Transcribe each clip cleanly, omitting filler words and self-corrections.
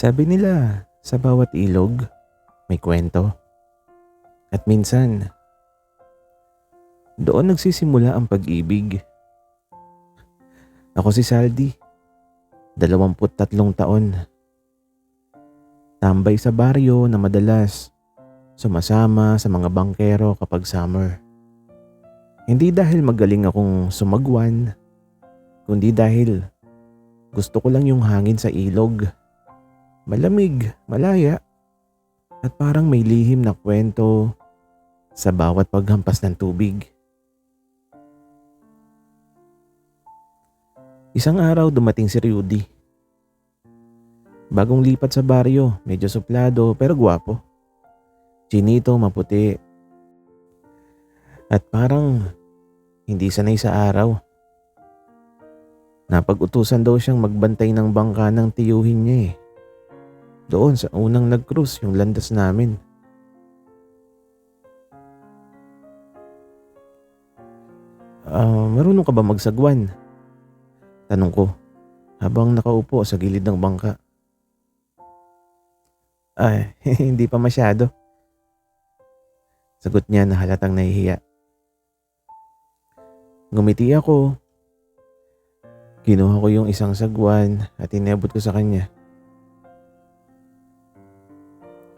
Sabi nila, sa bawat ilog, may kwento. At minsan, doon nagsisimula ang pag-ibig. Ako si Saldi, 23 taon. Tambay sa baryo na madalas sumasama sa mga bangkero kapag summer. Hindi dahil magaling akong sumagwan, kundi dahil gusto ko lang yung hangin sa ilog. Malamig, malaya, at parang may lihim na kwento sa bawat paghampas ng tubig. Isang araw dumating si Rudy. Bagong lipat sa baryo, medyo suplado pero gwapo. Chinito, maputi. At parang hindi sanay sa araw. Napag-utusan daw siyang magbantay ng bangka ng tiyuhin niya eh. Doon sa unang nag-cruise yung landas namin. Marunong ka ba magsagwan? Tanong ko habang nakaupo sa gilid ng bangka. Ay, hindi pa masyado. Sagot niya na halatang nahihiya. Ngumiti ako. Kinuha ko yung isang sagwan at inabot ko sa kanya.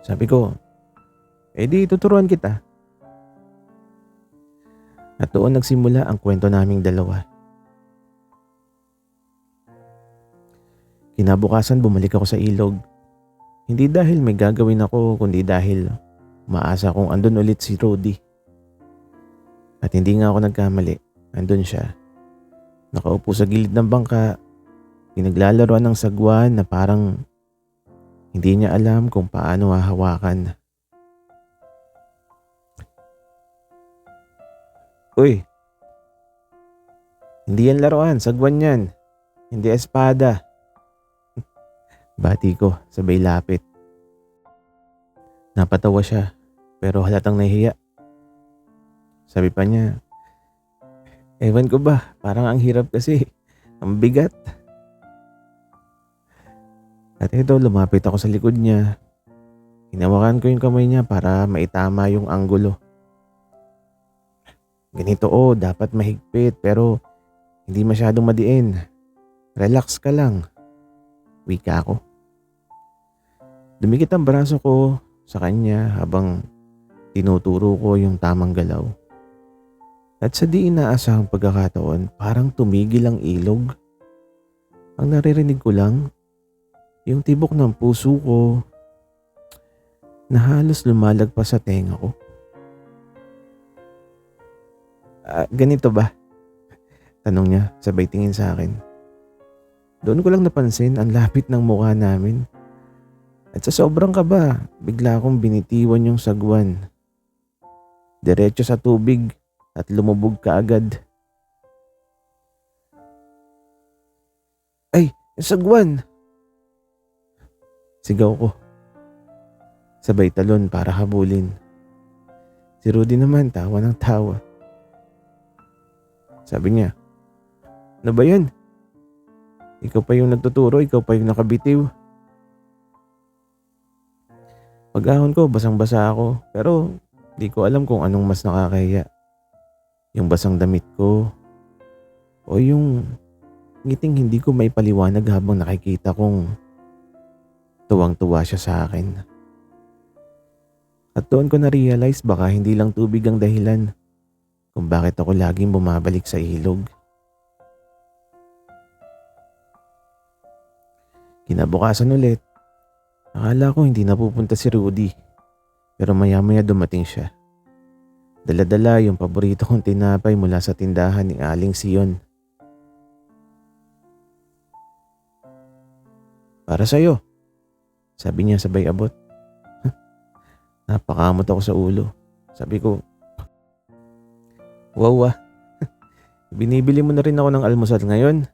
Sabi ko, di tuturuan kita. At doon nagsimula ang kwento naming dalawa. Kinabukasan bumalik ako sa ilog. Hindi dahil may gagawin ako, kundi dahil maasa kong andun ulit si Rudy. At hindi nga ako nagkamali. Andun siya. Nakaupo sa gilid ng bangka. Pinaglalaroan ng sagwan na parang hindi niya alam kung paano hahawakan. Uy, hindi yan laruan, sagwan yan. Hindi espada. Bati ko, sabay lapit. Napatawa siya, pero halatang nahihiya. Sabi pa niya, ewan ko ba, parang ang hirap kasi, ang bigat. At ito, lumapit ako sa likod niya. Hinawakan ko yung kamay niya para maitama yung anggulo. Ganito dapat mahigpit pero hindi masyadong madiin. Relax ka lang. Wika ako. Dumikit ang braso ko sa kanya habang tinuturo ko yung tamang galaw. At sa di inaasahang pagkakataon, parang tumigil ang ilog. Ang naririnig ko lang, yung tibok ng puso ko na halos lumalagpas sa tenga ko. Ganito ba? Tanong niya sabay tingin sa akin. Doon ko lang napansin ang lapit ng mukha namin. At sa sobrang kaba, bigla akong binitiwan yung sagwan. Diretso sa tubig at lumubog kaagad. Ay, yung sagwan! Sigaw ko. Sabay talon para habulin. Si Rudy naman tawa ng tawa. Sabi niya, ano ba yun? Ikaw pa yung nagtuturo, ikaw pa yung nakabitiw. Pag-ahon ko, basang-basa ako. Pero di ko alam kung anong mas nakakahiya. Yung basang damit ko o yung ngiting hindi ko maipaliwanag habang nakikita kong tuwang-tuwa siya sa akin. At doon ko na-realize baka hindi lang tubig ang dahilan kung bakit ako laging bumabalik sa ilog. Kinabukasan ulit, akala ko hindi napupunta si Rudy. Pero maya-maya dumating siya. Dala-dala yung paborito kong tinapay mula sa tindahan ni Aling Sion. Para sa'yo, sabi niya sabay abot. Napakamot ako sa ulo. Sabi ko, wow binibili mo na rin ako ng almusal ngayon?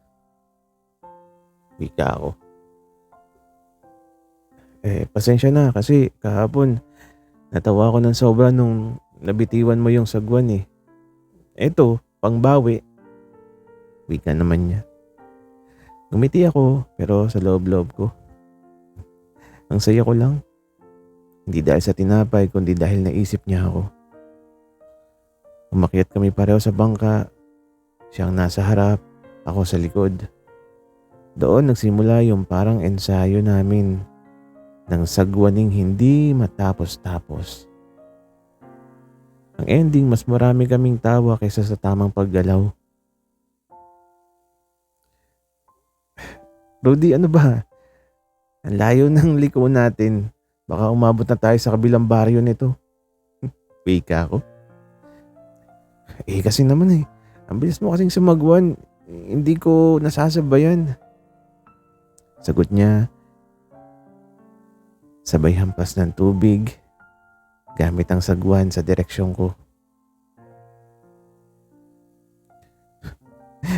Wika ako. Pasensya na kasi kahapon natawa ko ng sobra nung nabitiwan mo yung sagwan eh. Eto, pangbawi. Wika naman niya. Ngumiti ako pero sa loob-loob ko. Ang saya ko lang. Hindi dahil sa tinapay kundi dahil naisip niya ako. Umakyat kami pareho sa bangka. Siyang nasa harap, ako sa likod. Doon nagsimula yung parang ensayo namin ng sagwaning hindi matapos-tapos. Ang ending, mas marami kaming tawa kaysa sa tamang paggalaw. Rudy, ano ba? Ang layo ng liko natin. Baka umabot na tayo sa kabilang baryo nito. Wika ako. Kasi naman ang bilis mo kasing sumagwan. Hindi ko nasasabayan. Sagot niya. Sabay hampas ng tubig. Gamit ang sagwan sa direksyon ko.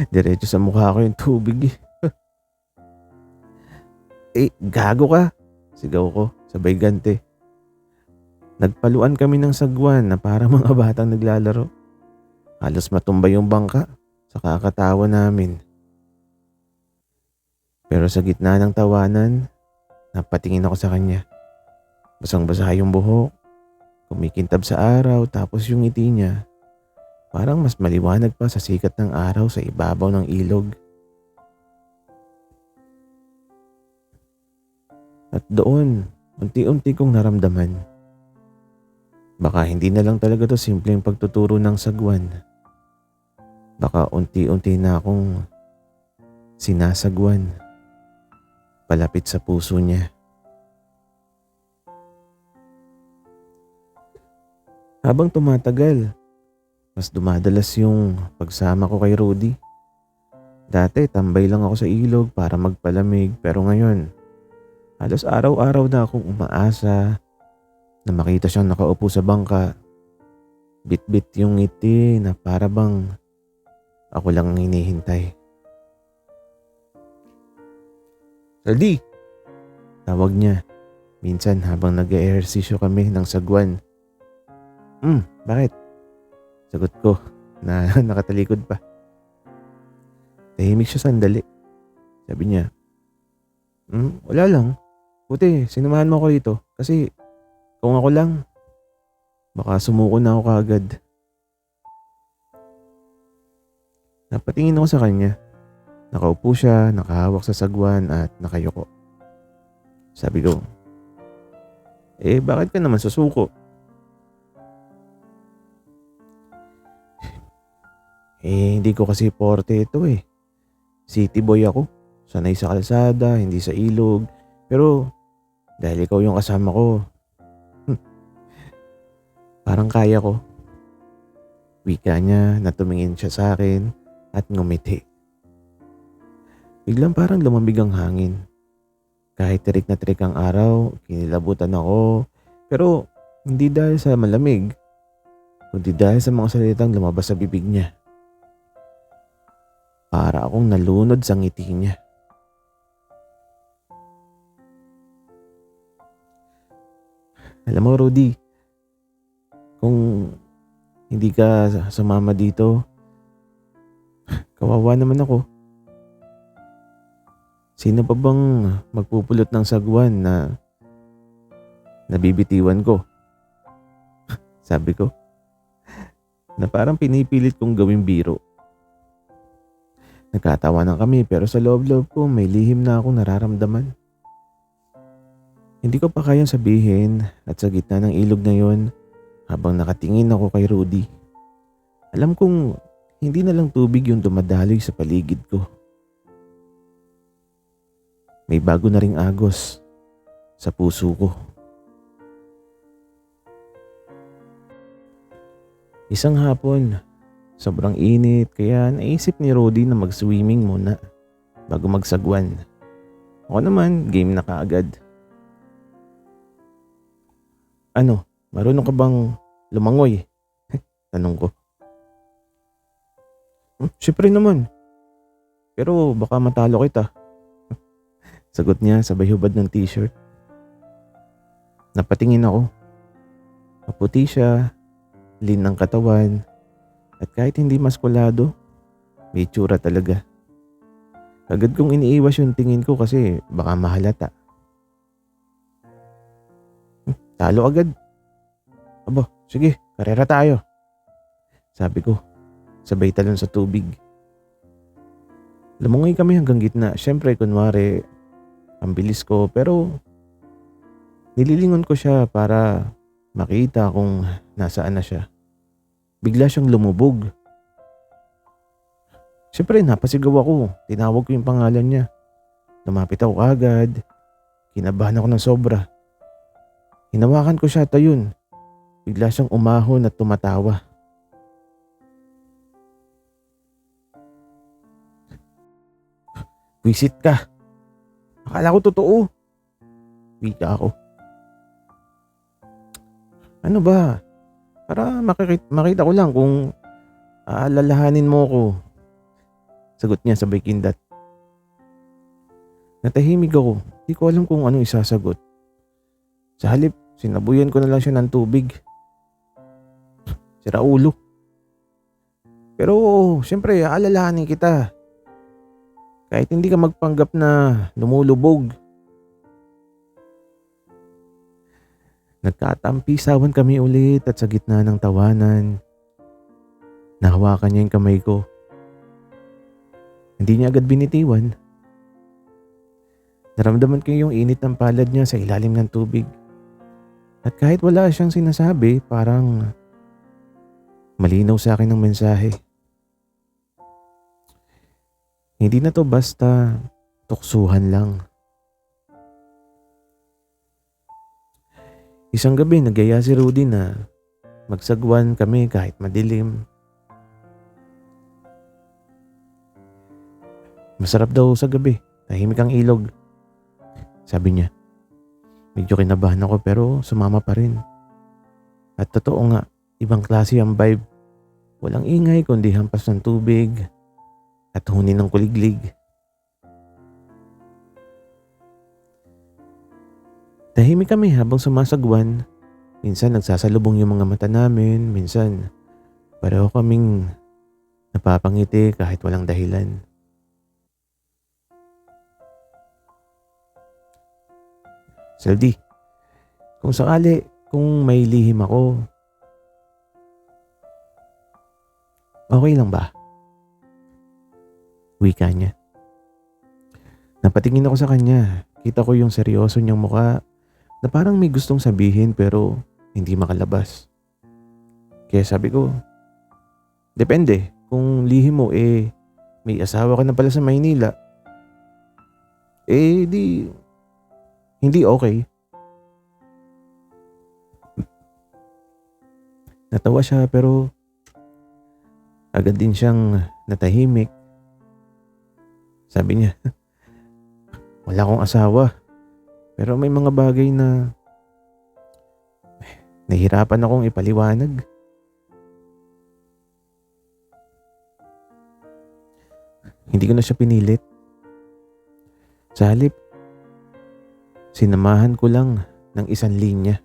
Diretso sa mukha ko yung tubig. Gago ka. Sigaw ko, sabay gante. Nagpaluan kami ng sagwan na para mga batang naglalaro. Halos matumbay yung bangka sa kakatawa namin. Pero sa gitna ng tawanan, napatingin ako sa kanya. Basang-basa yung buhok, kumikintab sa araw, tapos yung ngiti niya, parang mas maliwanag pa sa sikat ng araw sa ibabaw ng ilog. At doon, unti-unti kong naramdaman. Baka hindi na lang talaga to simpleng pagtuturo ng sagwan. Baka unti-unti na akong sinasagwan palapit sa puso niya. Habang tumatagal, mas dumadalas yung pagsama ko kay Rudy. Dati tambay lang ako sa ilog para magpalamig, pero ngayon halos araw-araw na akong umaasa na makita siyang nakaupo sa bangka. Bit-bit yung ngiti na para bang ako lang ang hinihintay. Rudy! Tawag niya. Minsan habang nag-ehersisyo kami ng sagwan. Bakit? Sagot ko na nakatalikod pa. Tahimik siya sandali. Sabi niya, wala lang. Buti, sinamahan mo ako dito. Kasi kung ako lang, baka sumuko na ako kaagad. Napatingin ako sa kanya. Nakaupo siya, nakahawak sa sagwan at nakayuko. Sabi ko, bakit ka naman susuko? Hindi ko kasi porte ito City boy ako. Sanay sa kalsada, hindi sa ilog. Pero dahil ikaw yung kasama ko, parang kaya ko. Wika niya na tumingin siya sa akin at ngumiti. Biglang parang lumamig ang hangin. Kahit tirik na tirik ang araw, kinilabutan ako. Pero hindi dahil sa malamig, kundi dahil sa mga salitang lumabas sa bibig niya. Para akong nalunod sa ngiti niya. Alam mo, Rudy, kung hindi ka sumama dito, kawawa naman ako. Sino pa bang magpupulot ng sagwan na nabibitiwan ko? Sabi ko, na parang pinipilit kong gawing biro. Nagkatawanan kami pero sa loob-loob ko may lihim na akong nararamdaman. Hindi ko pa kayang sabihin at sa gitna ng ilog na yon, habang nakatingin ako kay Rudy, alam kong hindi na lang tubig yung dumadaloy sa paligid ko. May bago na ring agos sa puso ko. Isang hapon, sobrang init kaya naisip ni Rudy na mag-swimming muna bago magsagwan. Ako naman, game na kaagad. Ano, marunong ka bang lumangoy? Tanong ko. Siyempre naman. Pero baka matalo kita. Sagot niya sabay hubad ng t-shirt. Napatingin ako. Maputi siya, lean ng katawan, at kahit hindi maskulado, may tsura talaga. Agad kong iniiwas yung tingin ko kasi baka mahalata. Talo agad. Aba, sige, karera tayo. Sabi ko, sabay talon sa tubig. Lumungoy kami hanggang gitna. Siyempre, kunwari, ang bilis ko. Pero nililingon ko siya para makita kung nasaan na siya. Bigla siyang lumubog. Siyempre, napasigaw ako. Tinawag ko yung pangalan niya. Lumapit ako agad. Kinabahan ako ng sobra. Hinawakan ko siya at ayun. Bigla siyang umahon at tumatawa. Visit ka. Akala ko totoo. Wika ako. Ano ba? Para makita ko lang kung aalalahanin mo ko. Sagot niya sabay kindat. Natahimik ako. Di ko alam kung anong isasagot. Sa halip, sinabuyan ko na lang siya ng tubig. Sira ulo. Pero syempre, aalalahanin kita. Kahit hindi ka magpanggap na lumulubog. Nagkatampisawan kami ulit at sa gitna ng tawanan, nahawakan niya yung kamay ko. Hindi niya agad binitiwan. Naramdaman ko yung init ng palad niya sa ilalim ng tubig. At kahit wala siyang sinasabi, parang malinaw sa akin ang mensahe. Hindi na to basta tuksuhan lang. Isang gabi nagaya si Rudy na magsagwan kami kahit madilim. Masarap daw sa gabi, tahimik ang ilog. Sabi niya. Medyo kinabahan ako pero sumama pa rin. At totoo nga, ibang klase ang vibe. Walang ingay kundi hampas ng tubig at huni ng kuliglig. Tahimik kami habang sumasagwan. Minsan nagsasalubong yung mga mata namin, minsan pareho kaming napapangiti kahit walang dahilan. Seldi, kung sakali, kung may lihim ako, okay lang ba? Wika niya. Napatingin ako sa kanya. Kita ko yung seryoso niyang mukha na parang may gustong sabihin pero hindi makalabas. Kaya sabi ko, depende. Kung lihim mo may asawa ka na pala sa Maynila, di hindi okay. Natawa siya pero agad din siyang natahimik. Sabi niya, wala akong asawa. Pero may mga bagay na nahihirapan akong ipaliwanag. Hindi ko na siya pinilit. Sa halip, sinamahan ko lang ng isang linya.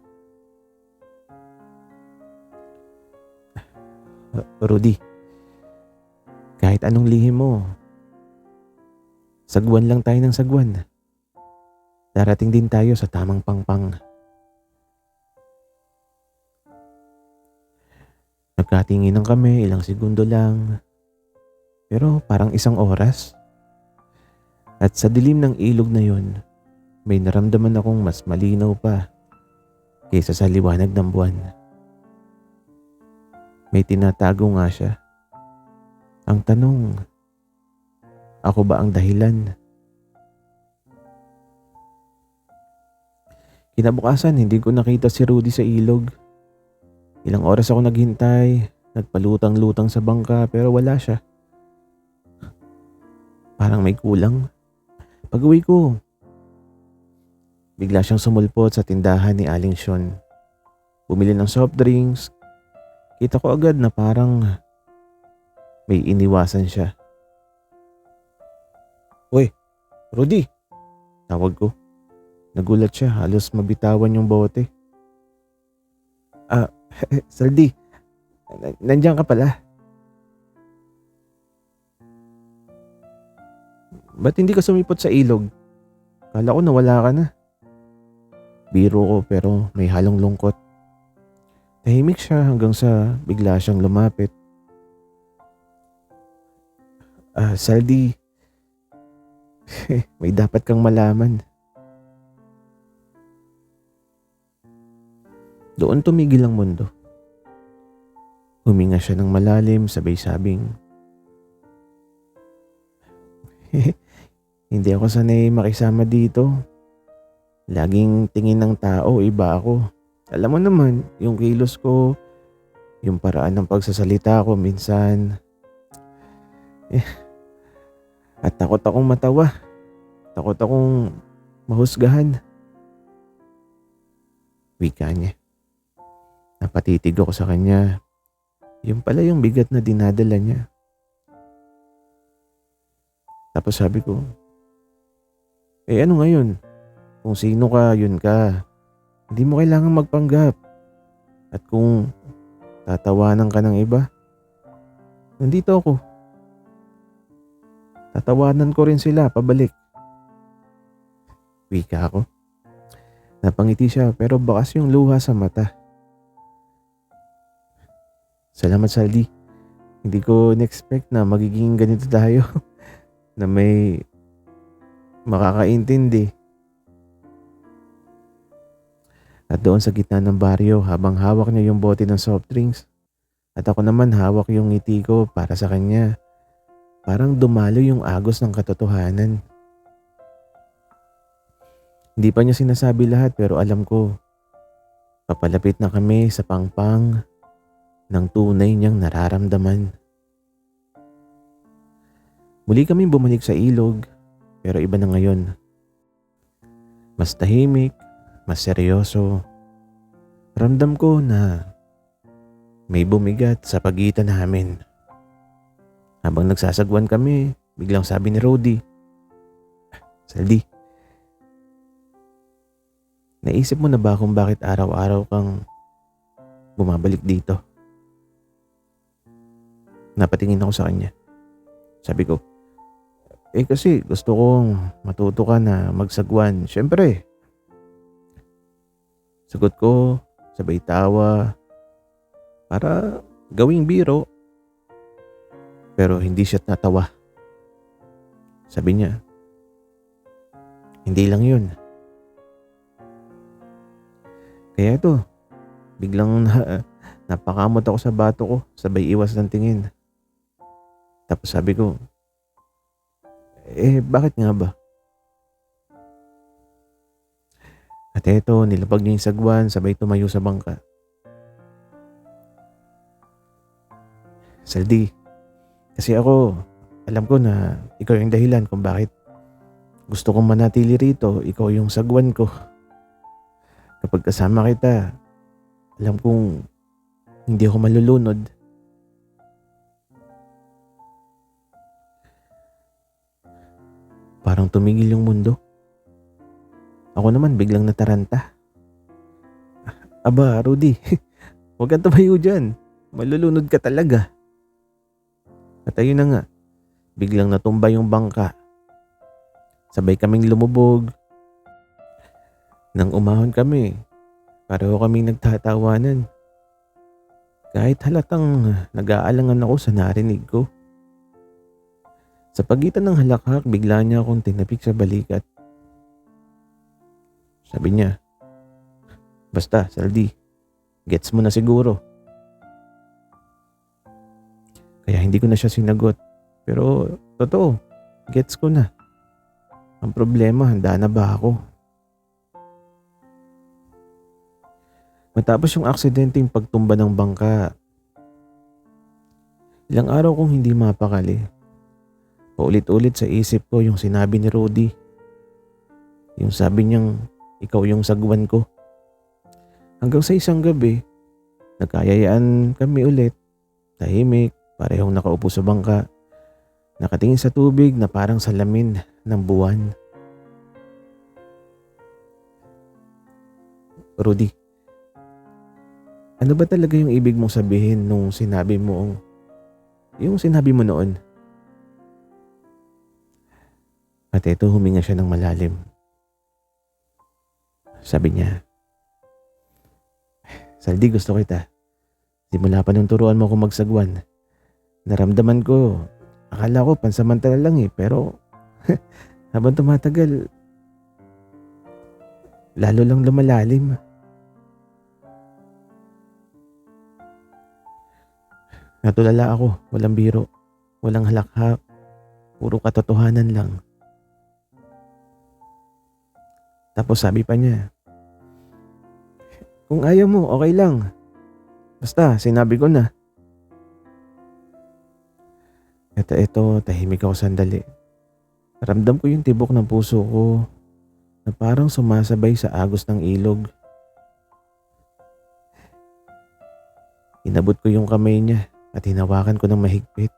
Rudy, kahit anong lihim mo, sagwan lang tayo ng sagwan. Darating din tayo sa tamang pangpang. Nagkatinginan kami ilang segundo lang. Pero parang isang oras. At sa dilim ng ilog na yon, may naramdaman akong mas malinaw pa kaysa sa liwanag ng buwan. May tinatago nga siya. Ang tanong, ako ba ang dahilan? Kinabukasan, hindi ko nakita si Rudy sa ilog. Ilang oras ako naghintay, nagpalutang-lutang sa bangka pero wala siya. Parang may kulang. Pag-uwi ko, bigla siyang sumulpot sa tindahan ni Aling Sean. Bumili ng soft drinks. Kita ko agad na parang may iniwasan siya. Uy, Rudy! Tawag ko. Nagulat siya, halos mabitawan yung bote. Saldi, nandiyan ka pala. Ba't hindi ka sumipot sa ilog? Kala ko nawala ka na. Biro ko pero may halong lungkot. Tahimik siya hanggang sa bigla siyang lumapit. Saldi, may dapat kang malaman. Doon tumigil ang mundo. Huminga siya ng malalim, sabay sabing, hindi ako sanay makisama dito. Laging tingin ng tao, iba ako. Alam mo naman, yung kilos ko, yung paraan ng pagsasalita ko minsan. At takot akong matawa. Takot akong mahusgahan. Wika niya. Napatitig ako sa kanya. Yung pala yung bigat na dinadala niya. Tapos sabi ko, ano ngayon? Kung sino ka, yun ka. Hindi mo kailangang magpanggap. At kung tatawanan ka ng iba, nandito ako. Tatawanan ko rin sila pabalik. Wika ako. Napangiti siya pero bakas yung luha sa mata. Salamat, Saldi. Hindi ko in-expect na magiging ganito tayo. Na may makakaintindi. At doon sa gitna ng baryo habang hawak niya yung bote ng soft drinks at ako naman hawak yung ngiti ko para sa kanya. Parang dumalo yung agos ng katotohanan. Hindi pa niya sinasabi lahat pero alam ko, papalapit na kami sa pangpang ng tunay niyang nararamdaman. Muli kami bumalik sa ilog pero iba na ngayon. Mas tahimik, mas seryoso. Ramdam ko na may bumigat sa pagitan namin. Habang nagsasagwan kami, biglang sabi ni Rody, Saldi, naisip mo na ba kung bakit araw-araw kang bumabalik dito? Napatingin ako sa kanya. Sabi ko, kasi gusto kong matuto ka na magsagwan. Siyempre. Sagot ko, sabay tawa, para gawing biro. Pero hindi siya natawa. Sabi niya, hindi lang yun. Kaya ito, biglang napakamot ako sa bato ko, sabay iwas ng tingin. Tapos sabi ko, bakit nga ba? At eto, nilapag niya yung sagwan, sabay tumayo sa bangka. Saldi, kasi ako, alam ko na ikaw yung dahilan kung bakit gusto kong manatili rito, ikaw yung sagwan ko. Kapag kasama kita, alam kong hindi ako malulunod. Parang tumigil yung mundo. Ako naman biglang nataranta. Aba, Rudy, huwag kang tumayo dyan. Malulunod ka talaga. At ayun na nga, biglang natumba yung bangka. Sabay kaming lumubog. Nang umahon kami, pareho kaming nagtatawanan. Kahit halatang nag-aalangan ako sa narinig ko. Sa pagitan ng halakhak, bigla niya akong tinapik sa balikat. Sabi niya, basta, Saldi, gets mo na siguro. Kaya hindi ko na siya sinagot. Pero, totoo, gets ko na. Ang problema, handa na ba ako? Matapos yung aksidenteng pagtumba ng bangka, ilang araw kong hindi mapakali. Paulit-ulit sa isip ko yung sinabi ni Rudy. Yung sabi niyang, ikaw yung sagwan ko. Hanggang sa isang gabi, nagkayayaan kami ulit. Tahimik, parehong nakaupo sa bangka. Nakatingin sa tubig na parang salamin ng buwan. Rudy, ano ba talaga yung ibig mong sabihin nung sinabi mo, yung sinabi mo noon? At eto, huminga siya ng malalim. Sabi niya, Saldi, gusto kita. Simula pa nung turuan mo ako magsagwan. Naramdaman ko, akala ko pansamantala lang pero habang tumatagal, lalo lang lumalalim. Natulala ako, walang biro, walang halakhak, puro katotohanan lang. Tapos sabi pa niya, kung ayaw mo, okay lang. Basta, sinabi ko na. Ito, tahimik ako sandali. Ramdam ko yung tibok ng puso ko na parang sumasabay sa agos ng ilog. Inabot ko yung kamay niya at hinawakan ko ng mahigpit.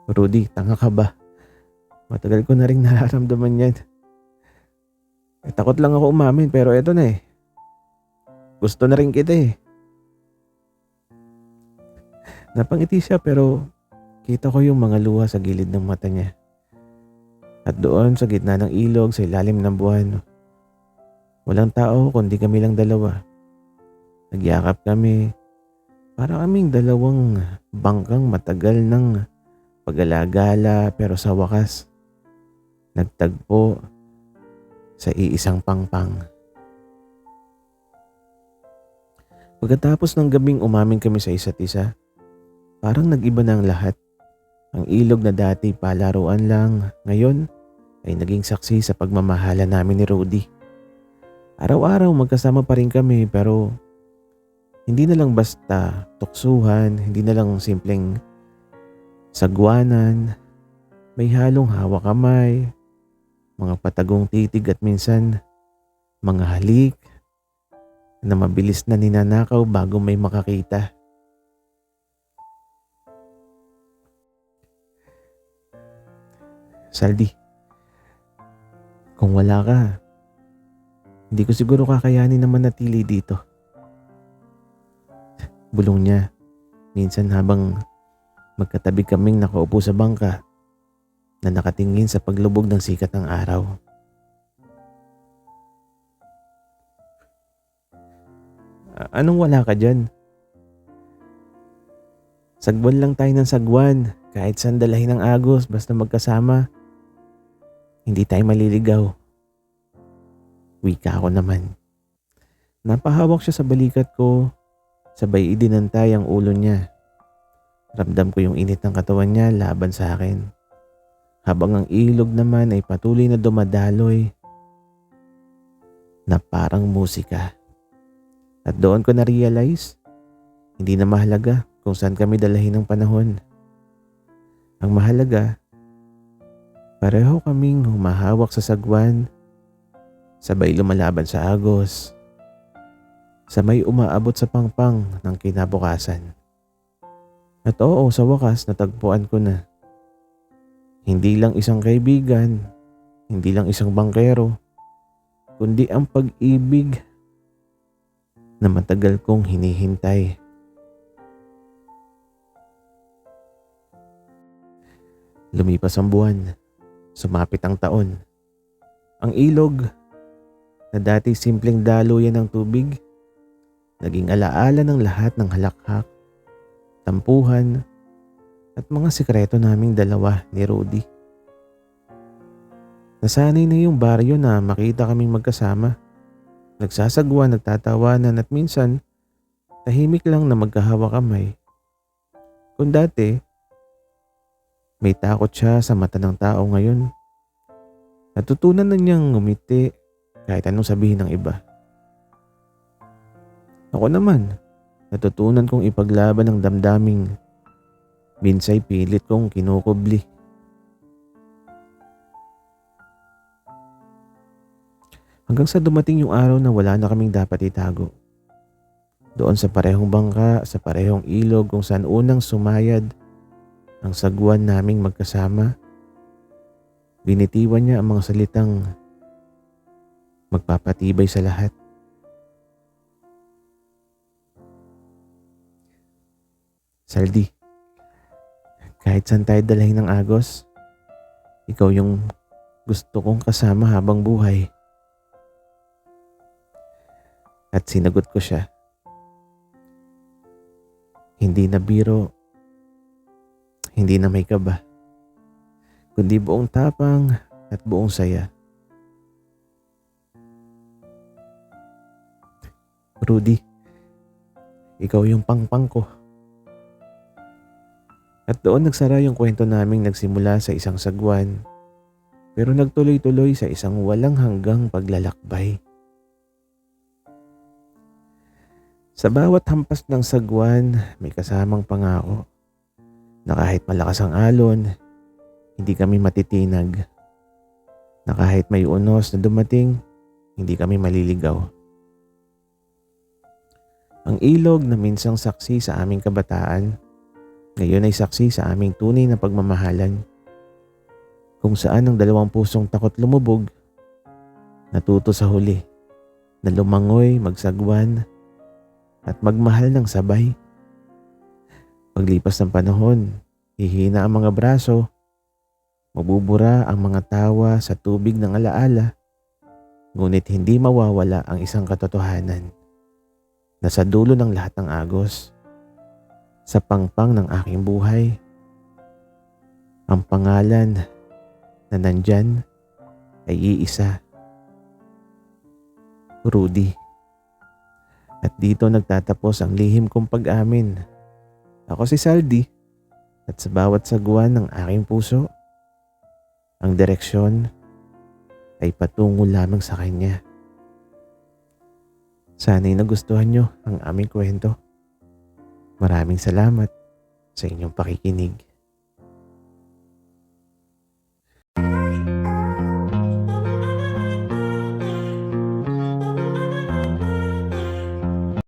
Rudy, tanga ka ba? Matagal ko na rin nararamdaman yan. Takot lang ako umamin pero eto na eh. Gusto na rin kita eh. Napangiti siya pero kita ko yung mga luha sa gilid ng mata niya. At doon sa gitna ng ilog sa ilalim ng buwan, walang tao kundi kami lang dalawa. Nagyakap kami, para kaming dalawang bangkang matagal ng pag-alagala pero sa wakas, nagtagpo sa iisang pangpang. Pagkatapos ng gabing umamin kami sa isa't isa, parang nag-iba na ang lahat. Ang ilog na dati palaruan lang, ngayon ay naging saksi sa pagmamahala namin ni Rudy. Araw-araw magkasama pa rin kami pero hindi na lang basta tuksuhan, hindi na lang simpleng sagwanan, may halong hawak kamay, mga patagong titig at minsan mga halik na mabilis na ninanakaw bago may makakita. Saldi, kung wala ka, hindi ko siguro kakayanin na manatili dito. Bulong niya, minsan habang magkatabi kaming nakaupo sa bangka na nakatingin sa paglubog ng sikat ng araw. Anong wala ka dyan? Sagwan lang tayo ng sagwan, kahit sandalahin ng agos basta magkasama. Hindi tayo maliligaw. Wika ako naman. Napahawak siya sa balikat ko, sabay idinantay ang ulo niya. Ramdam ko yung init ng katawan niya laban sa akin. Habang ang ilog naman ay patuloy na dumadaloy na parang musika. At doon ko na-realize, hindi na mahalaga kung saan kami dalahin ng panahon. Ang mahalaga, pareho kaming humahawak sa sagwan, sabay lumalaban sa agos, sabay umaabot sa pangpang ng kinabukasan. At oo, sa wakas natagpuan ko na. Hindi lang isang kaibigan, hindi lang isang bangkero, kundi ang pag-ibig na matagal kong hinihintay. Lumipas ang buwan, sumapit ang taon. Ang ilog na dati simpleng daluyan ng tubig, naging alaala ng lahat ng halakhak, tampuhan, at mga sikreto naming dalawa ni Rudy. Nasanay na yung baryo na makita kaming magkasama. Nagsasagwa, nagtatawanan at minsan tahimik lang na magkahawa kamay. Kung dati, may takot siya sa mata ng tao, ngayon natutunan na niyang ngumiti kahit anong sabihin ng iba. Ako naman, natutunan kong ipaglaban ang damdaming minsay pilit kong kinukubli. Hanggang sa dumating yung araw na wala na kaming dapat itago. Doon sa parehong bangka, sa parehong ilog kung saan unang sumayad ang sagwan naming magkasama, binitiwan niya ang mga salitang magpapatibay sa lahat. Saldi, kahit saan tayo dalahin ng agos, ikaw yung gusto kong kasama habang buhay. At sinagot ko siya. Hindi na biro, hindi na may kaba, kundi buong tapang at buong saya. Rudy, ikaw yung pangpang ko. At doon nagsara yung kwento naming nagsimula sa isang sagwan, pero nagtuloy-tuloy sa isang walang hanggang paglalakbay. Sa bawat hampas ng sagwan, may kasamang pangako na kahit malakas ang alon, hindi kami matitinag. Na kahit may unos na dumating, hindi kami maliligaw. Ang ilog na minsang saksi sa aming kabataan, ngayon ay saksi sa aming tunay na pagmamahalan. Kung saan ang dalawang pusong takot lumubog, natuto sa huli, na lumangoy, magsagwan, at magmahal ng sabay. Paglipas ng panahon, hihina ang mga braso, mabubura ang mga tawa sa tubig ng alaala, ngunit hindi mawawala ang isang katotohanan na sa dulo ng lahat ng agos, sa pangpang ng aking buhay, ang pangalan na nandyan ay iisa, Rudy. At dito nagtatapos ang lihim kong pag-amin. Ako si Saldi, at sa bawat sagwan ng aking puso, ang direksyon ay patungo lamang sa kanya. Sana'y nagustuhan nyo ang aming kwento. Maraming salamat sa inyong pakikinig.